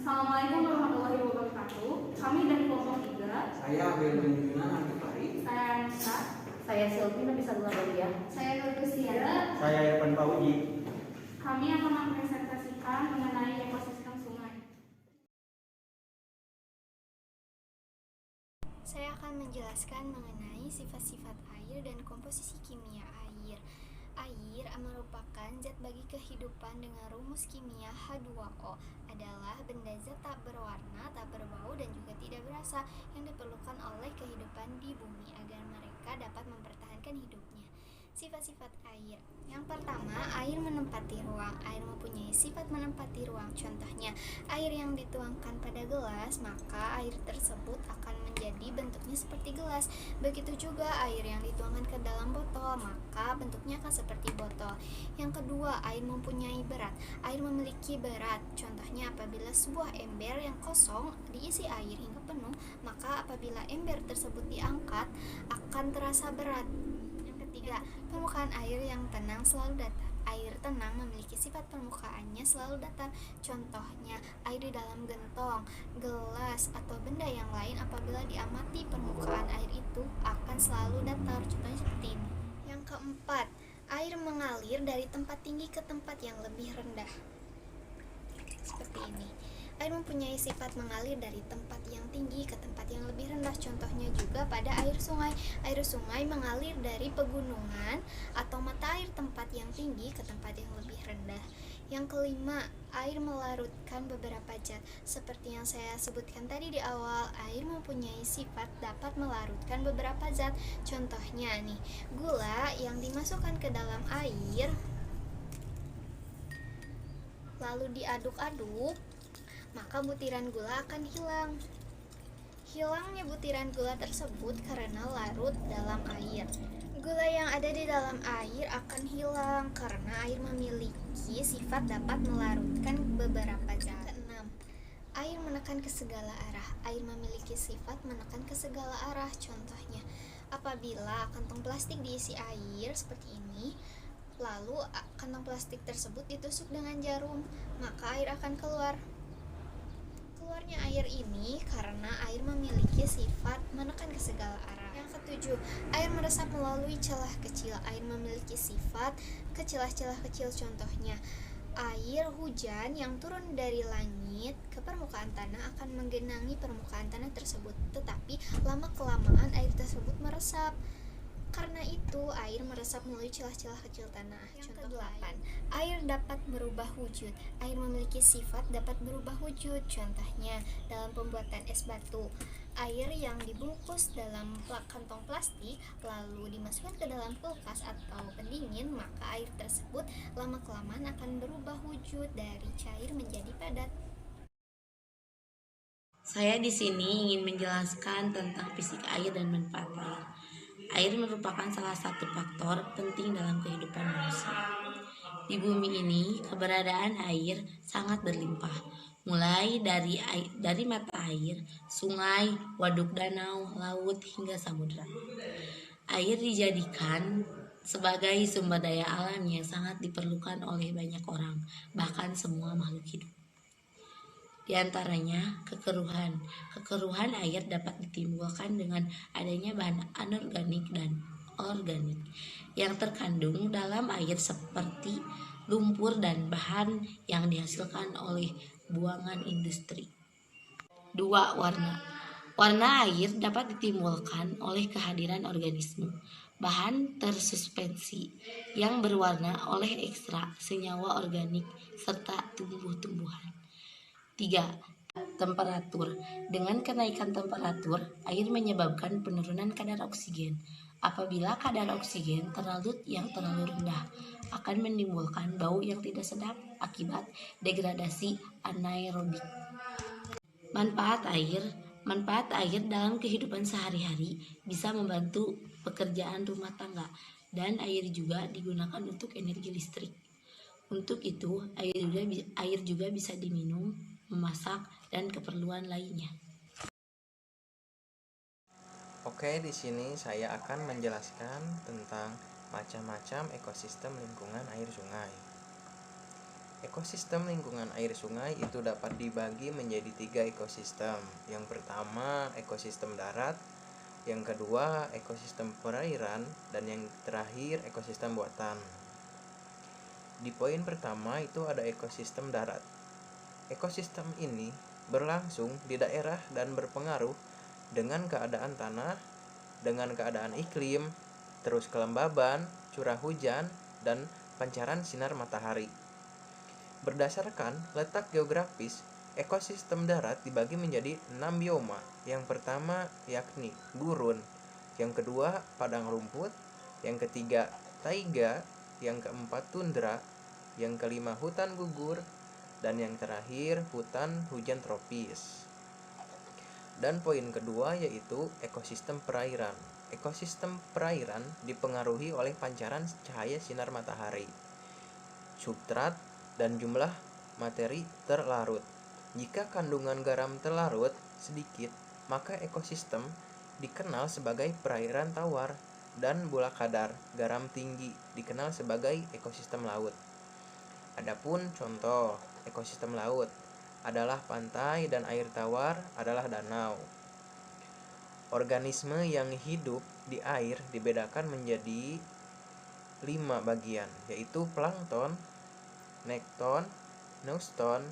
Assalamualaikum warahmatullahi wabarakatuh. Kami dari kelompok 3. Saya Abel Antifari. Saya Anissa. Saya Selvi Nabisatullah Daulia. Saya Nur Kustiara. Saya Irfan Pauji. Kami akan mempresentasikan mengenai ekosistem sungai. Saya akan menjelaskan mengenai sifat-sifat air dan komposisi kimia air. Air merupakan zat bagi kehidupan dengan rumus kimia H2O, adalah benda zat tak berwarna, tak berbau, dan juga tidak berasa yang diperlukan oleh kehidupan di bumi agar mereka dapat mempertahankan hidupnya. Sifat-sifat air. Yang pertama, air menempati ruang. Air mempunyai sifat menempati ruang. Contohnya, air yang dituangkan pada gelas, maka air tersebut akan menjadi bentuknya seperti gelas. Begitu juga air yang dituangkan ke dalam botol, maka bentuknya akan seperti botol. Yang kedua, air mempunyai berat. Air memiliki berat. Contohnya, apabila sebuah ember yang kosong diisi air hingga penuh, maka apabila ember tersebut diangkat akan terasa berat. Ketiga, permukaan air yang tenang selalu datar. Air tenang memiliki sifat permukaannya selalu datar. Contohnya, air di dalam gentong, gelas, atau benda yang lain apabila diamati permukaan air itu akan selalu datar. Contohnya seperti ini. Yang keempat, air mengalir dari tempat tinggi ke tempat yang lebih rendah. Seperti ini. Air mempunyai sifat mengalir dari tempat yang tinggi ke tempat yang lebih rendah. Contohnya juga pada air sungai. Air sungai mengalir dari pegunungan atau mata air tempat yang tinggi ke tempat yang lebih rendah. Yang kelima, air melarutkan beberapa zat. Seperti yang saya sebutkan tadi di awal, air mempunyai sifat dapat melarutkan beberapa zat. Contohnya nih, gula yang dimasukkan ke dalam air lalu diaduk-aduk, maka butiran gula akan hilang. Hilangnya butiran gula tersebut karena larut dalam air. Gula yang ada di dalam air akan hilang karena air memiliki sifat dapat melarutkan beberapa zat. Keenam, air menekan ke segala arah. Air memiliki sifat menekan ke segala arah. Contohnya, apabila kantong plastik diisi air seperti ini, lalu kantong plastik tersebut ditusuk dengan jarum, maka air akan keluar. Keluarnya air ini karena air memiliki sifat menekan ke segala arah. Yang ketujuh, air meresap melalui celah kecil. Air memiliki sifat ke celah-celah kecil. Contohnya, air hujan yang turun dari langit ke permukaan tanah akan menggenangi permukaan tanah tersebut, tetapi lama-kelamaan air tersebut meresap. Karena itu, air meresap melalui celah-celah kecil tanah. Yang ke-8, air dapat berubah wujud. Air memiliki sifat dapat berubah wujud. Contohnya, dalam pembuatan es batu, air yang dibungkus dalam kantong plastik lalu dimasukkan ke dalam kulkas atau pendingin, maka air tersebut lama-kelamaan akan berubah wujud dari cair menjadi padat. Saya di sini ingin menjelaskan tentang fisik air dan manfaat air. Air merupakan salah satu faktor penting dalam kehidupan manusia. Di bumi ini, keberadaan air sangat berlimpah, mulai dari mata air, sungai, waduk danau, laut, hingga samudera. Air dijadikan sebagai sumber daya alam yang sangat diperlukan oleh banyak orang, bahkan semua makhluk hidup. Di antaranya kekeruhan. Kekeruhan air dapat ditimbulkan dengan adanya bahan anorganik dan organik yang terkandung dalam air seperti lumpur dan bahan yang dihasilkan oleh buangan industri. 2. Warna. Warna air dapat ditimbulkan oleh kehadiran organisme, bahan tersuspensi yang berwarna oleh ekstrak senyawa organik serta tumbuh-tumbuhan. 3. Temperatur. Dengan kenaikan temperatur, air menyebabkan penurunan kadar oksigen. Apabila kadar oksigen terlalu rendah, akan menimbulkan bau yang tidak sedap akibat degradasi anaerobik. Manfaat air. Manfaat air dalam kehidupan sehari-hari bisa membantu pekerjaan rumah tangga, dan air juga digunakan untuk energi listrik. Untuk itu, air juga bisa diminum, memasak, dan keperluan lainnya. Oke, di sini saya akan menjelaskan tentang macam-macam ekosistem lingkungan air sungai. Ekosistem lingkungan air sungai itu dapat dibagi menjadi 3 ekosistem. Yang pertama, ekosistem darat, yang kedua, ekosistem perairan, dan yang terakhir, ekosistem buatan. Di poin pertama itu ada ekosistem darat. Ekosistem ini berlangsung di daerah dan berpengaruh dengan keadaan tanah, dengan keadaan iklim, terus kelembaban, curah hujan, dan pancaran sinar matahari. Berdasarkan letak geografis, ekosistem darat dibagi menjadi 6 bioma. Yang pertama yakni gurun, yang kedua padang rumput, yang ketiga taiga, yang keempat tundra, yang kelima hutan gugur, dan yang terakhir hutan hujan tropis. Dan poin kedua yaitu ekosistem perairan. Ekosistem perairan dipengaruhi oleh pancaran cahaya sinar matahari, substrat, dan jumlah materi terlarut. Jika kandungan garam terlarut sedikit, maka ekosistem dikenal sebagai perairan tawar, dan bola kadar garam tinggi dikenal sebagai ekosistem laut. Adapun contoh ekosistem laut adalah pantai dan air tawar adalah danau. Organisme yang hidup di air dibedakan menjadi 5 bagian, yaitu plankton, nekton, neuston,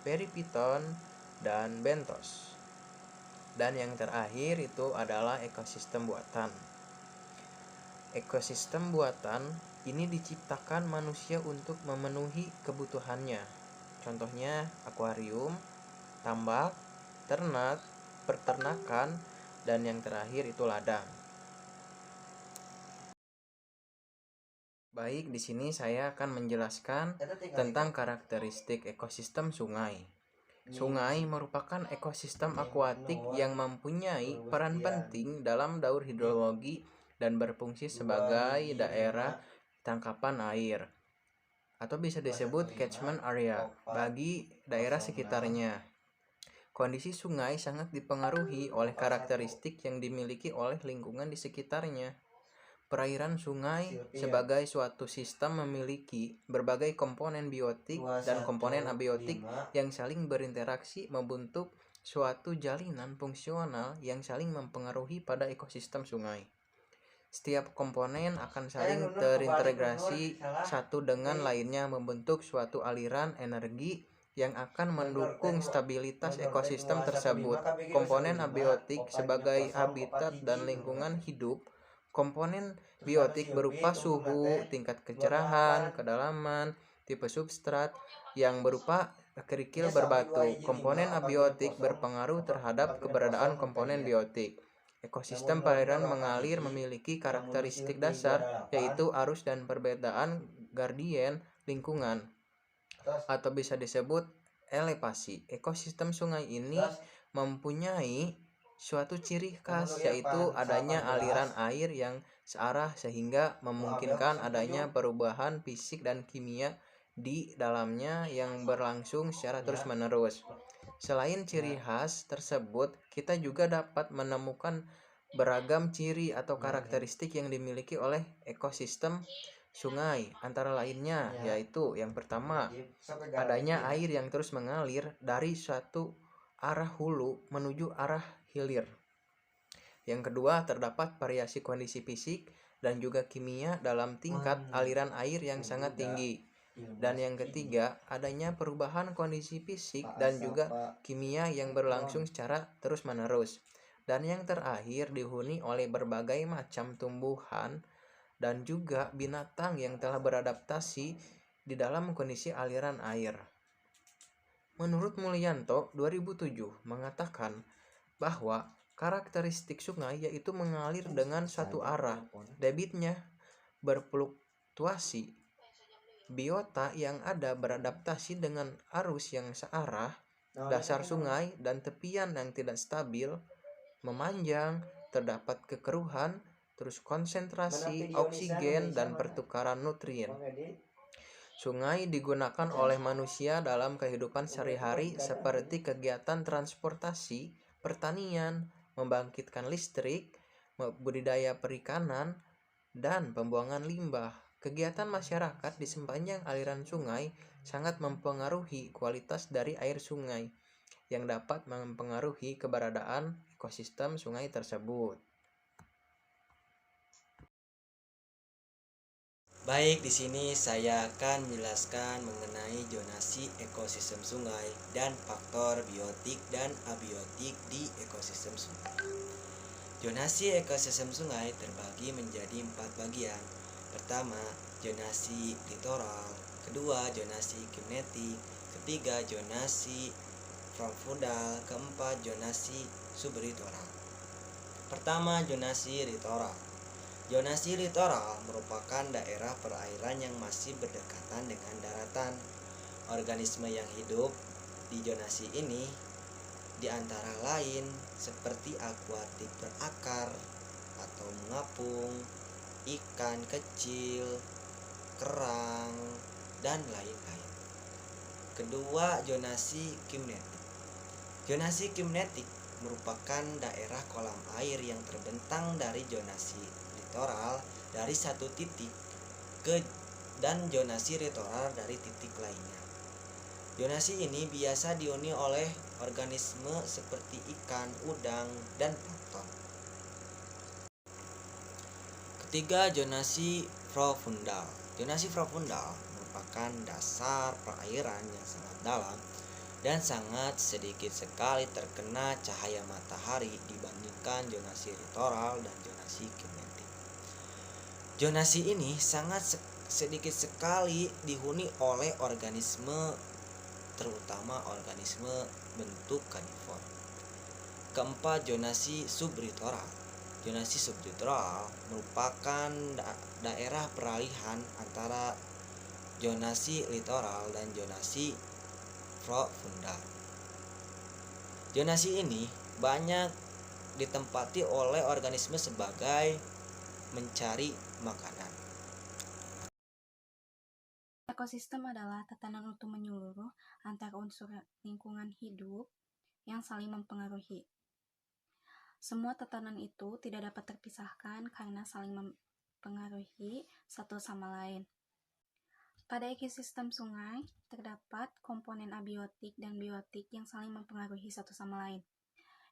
peripiton, dan bentos. Dan yang terakhir itu adalah ekosistem buatan. Ekosistem buatan ini diciptakan manusia untuk memenuhi kebutuhannya. Contohnya akuarium, tambak, ternak, peternakan, dan yang terakhir itu ladang. Baik, di sini saya akan menjelaskan tentang karakteristik ekosistem sungai. Sungai merupakan ekosistem akuatik yang mempunyai peran penting dalam daur hidrologi dan berfungsi sebagai daerah tangkapan air, atau bisa disebut catchment area bagi daerah sekitarnya. Kondisi sungai sangat dipengaruhi oleh karakteristik yang dimiliki oleh lingkungan di sekitarnya. Perairan sungai sebagai suatu sistem memiliki berbagai komponen biotik dan komponen abiotik yang saling berinteraksi membentuk suatu jalinan fungsional yang saling mempengaruhi pada ekosistem sungai. Setiap komponen akan saling terintegrasi satu dengan lainnya membentuk suatu aliran energi yang akan mendukung stabilitas ekosistem tersebut. Komponen abiotik sebagai habitat dan lingkungan hidup. Komponen biotik berupa suhu, tingkat kecerahan, kedalaman, tipe substrat yang berupa kerikil berbatu. Komponen abiotik berpengaruh terhadap keberadaan komponen biotik. Ekosistem perairan mengalir memiliki karakteristik dasar yaitu arus dan perbedaan gradien lingkungan atau bisa disebut elevasi. Ekosistem sungai ini mempunyai suatu ciri khas yaitu adanya aliran air yang searah sehingga memungkinkan adanya perubahan fisik dan kimia di dalamnya yang berlangsung secara terus-menerus. Selain ciri khas tersebut, kita juga dapat menemukan beragam ciri atau karakteristik yang dimiliki oleh ekosistem sungai. Antara lainnya yaitu yang pertama, adanya air yang terus mengalir dari suatu arah hulu menuju arah hilir. Yang kedua, terdapat variasi kondisi fisik dan juga kimia dalam tingkat aliran air yang sangat tinggi. Dan yang ketiga, adanya perubahan kondisi fisik dan juga kimia yang berlangsung secara terus-menerus. Dan yang terakhir, dihuni oleh berbagai macam tumbuhan dan juga binatang yang telah beradaptasi di dalam kondisi aliran air. Menurut Mulyanto 2007 mengatakan bahwa karakteristik sungai yaitu mengalir dengan satu arah, debitnya berfluktuasi, biota yang ada beradaptasi dengan arus yang searah, dasar sungai dan tepian yang tidak stabil, memanjang, terdapat kekeruhan, terus konsentrasi oksigen dan pertukaran nutrien. Sungai digunakan oleh manusia dalam kehidupan sehari-hari seperti kegiatan transportasi, pertanian, membangkitkan listrik, budidaya perikanan, dan pembuangan limbah Kegiatan masyarakat di sepanjang aliran sungai sangat mempengaruhi kualitas dari air sungai, yang dapat mempengaruhi keberadaan ekosistem sungai tersebut. Baik, di sini saya akan menjelaskan mengenai zonasi ekosistem sungai dan faktor biotik dan abiotik di ekosistem sungai. Zonasi ekosistem sungai terbagi menjadi 4 bagian. Pertama, zonasi litoral. Kedua, zonasi kinetik. Ketiga, zonasi profundal. Keempat, zonasi sublitoral. Pertama, zonasi litoral. Zonasi litoral merupakan daerah perairan yang masih berdekatan dengan daratan. Organisme yang hidup di zonasi ini di antara lain seperti akuatik berakar atau mengapung, ikan kecil, kerang, dan lain-lain. Kedua, zonasi kinetik. Zonasi kinetik merupakan daerah kolam air yang terbentang dari zonasi litoral dari satu titik dan zonasi litoral dari titik lainnya. Zonasi ini biasa dihuni oleh organisme seperti ikan, udang, dan plankton. Ketiga, zonasi profundal. Zonasi profundal merupakan dasar perairan yang sangat dalam dan sangat sedikit sekali terkena cahaya matahari dibandingkan zonasi litoral dan zonasi kinetik. Zonasi ini sangat sedikit sekali dihuni oleh organisme, terutama organisme bentuk karnivor. Keempat, zonasi sublitoral. Zonasi sublitoral merupakan daerah peralihan antara zonasi litoral dan zonasi profundal. Zonasi ini banyak ditempati oleh organisme sebagai mencari makanan. Ekosistem adalah tatanan utuh menyeluruh antara unsur lingkungan hidup yang saling mempengaruhi. Semua tatanan itu tidak dapat terpisahkan karena saling mempengaruhi satu sama lain. Pada ekosistem sungai, terdapat komponen abiotik dan biotik yang saling mempengaruhi satu sama lain.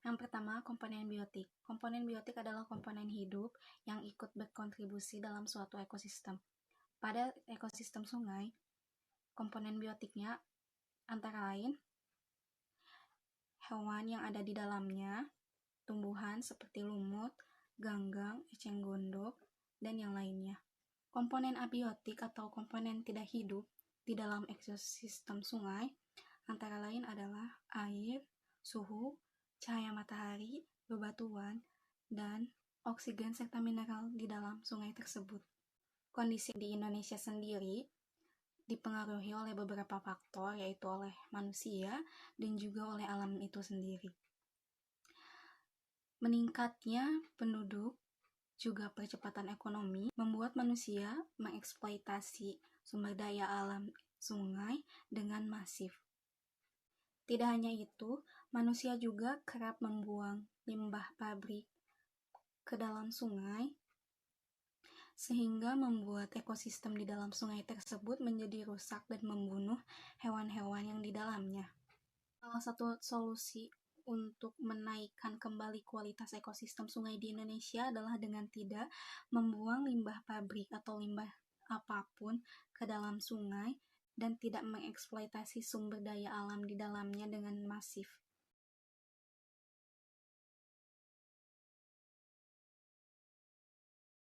Yang pertama, komponen biotik. Komponen biotik adalah komponen hidup yang ikut berkontribusi dalam suatu ekosistem. Pada ekosistem sungai, komponen biotiknya antara lain hewan yang ada di dalamnya, tumbuhan seperti lumut, ganggang, eceng gondok, dan yang lainnya. Komponen abiotik atau komponen tidak hidup di dalam ekosistem sungai antara lain adalah air, suhu, cahaya matahari, bebatuan, dan oksigen serta mineral di dalam sungai tersebut. Kondisi di Indonesia sendiri dipengaruhi oleh beberapa faktor, yaitu oleh manusia dan juga oleh alam itu sendiri. Meningkatnya penduduk juga percepatan ekonomi membuat manusia mengeksploitasi sumber daya alam sungai dengan masif. Tidak hanya itu, manusia juga kerap membuang limbah pabrik ke dalam sungai sehingga membuat ekosistem di dalam sungai tersebut menjadi rusak dan membunuh hewan-hewan yang di dalamnya. Salah satu solusi untuk menaikkan kembali kualitas ekosistem sungai di Indonesia adalah dengan tidak membuang limbah pabrik atau limbah apapun ke dalam sungai dan tidak mengeksploitasi sumber daya alam di dalamnya dengan masif.